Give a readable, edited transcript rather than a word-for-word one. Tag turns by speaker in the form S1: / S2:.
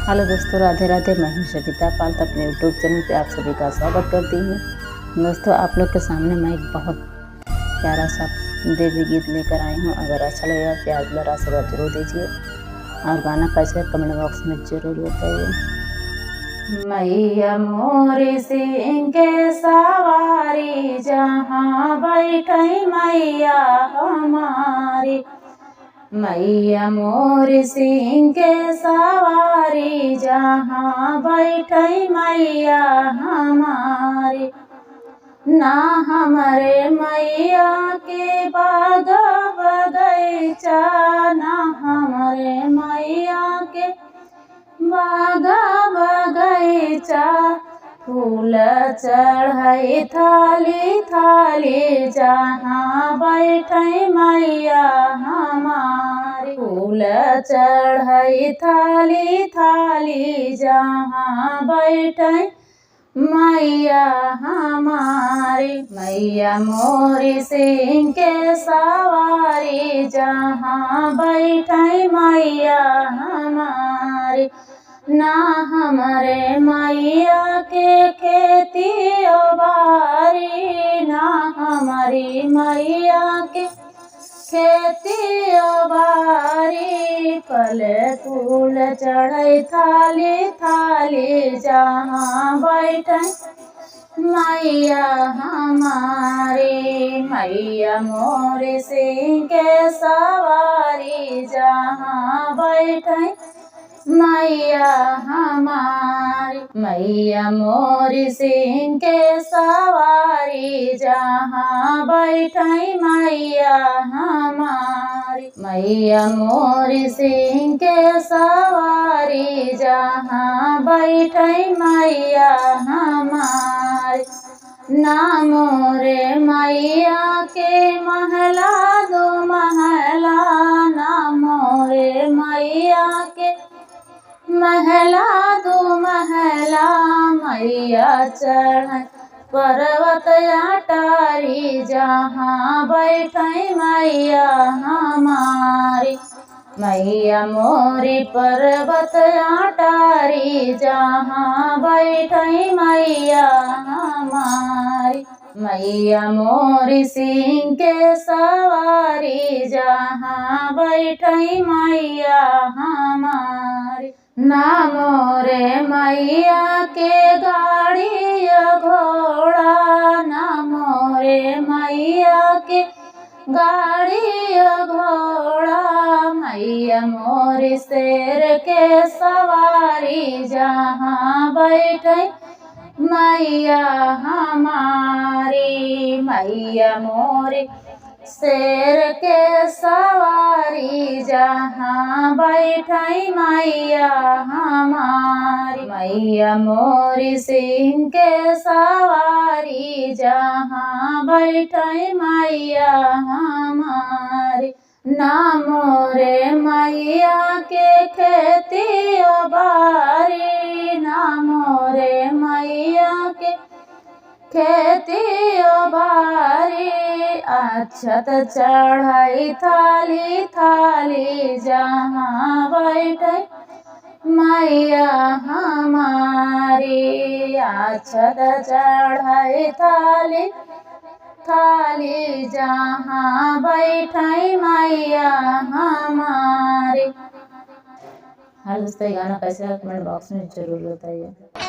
S1: Hello दोस्तों, राधे राधे। मैं हूं सविता पाल। अपने यूट्यूब चैनल पे आप सभी का स्वागत करती हूँ। दोस्तों, आप लोग के सामने मैं एक बहुत प्यारा सा देवी गीत लेकर आई हूँ। अगर अच्छा लगेगा प्यार दुलार आशीर्वाद जरूर दीजिए और गाना कैसे कमेंट बॉक्स में जरूर बताइए। मैया मोरी सिंह के सवारी जहाँ बैठी मैया हमारी, मैया मोर सिंह के सवारी जहाँ बैठी मैया हमारी। ना हमारे मैया के बाग बगीचा, ना हमारे मैया के बाग बगीचा, फूल चढ़ाई थाली थाली जहाँ बैठी मैया हमारी। फूल चढ़ाई थाली थाली जहाँ बैठी मैया हमारी। मैया मोरी सिंह के सवारी जहाँ बैठी मैया हमारी। ना हमारे मैया के खेती बारी, ना हमारी मैया के खेती बारी, फल फूल चढ़ाई थाली थाली जहाँ बैठी मैया हमारी। मैया मोरी सिंह के सवारी जहाँ बैठी मैया हमारी। मैया मोरी सिंह के सवारी जहाँ बैठी मैया हमारी। मैया मोरी सिंह के सवारी जहाँ बैठी मैया हमारी। ना मोरे मैया के महला दो महला, ना मोरे मैया के महला दो महला, मैया चढ़ पर्वत अटारी जहाँ बैठी मैया हमारी। मैया मोरी पर्वत अटारी जहाँ बैठी मैया हमारी। मैया मोरी सिंह के सवारी जहाँ बैठी मैया हमारी। ना मोरे मैया के गाड़ी घोड़ा, ना मोरे मैया के गाड़ी घोड़ा, मैया मोरी शेर के सवारी जहाँ बैठी मैया हमारी। मैया मोरी शेर के सवारी जहाँ बैठी मैया हमारी। मैया मोरी सिंह के सवारी जहाँ बैठी मैया हमारी। ना मोरे मैया के खेती बारी, ना मोरे मैया के खेती बारी, अक्षत चढ़ाई थाली थाली जहाँ बैठी मैया हमारी। अक्षत चढ़ाई थाली थाली जहाँ बैठी मैया हमारी। हर दोस्तों, गाना कैसा कमेंट बॉक्स में जरूर बताइए।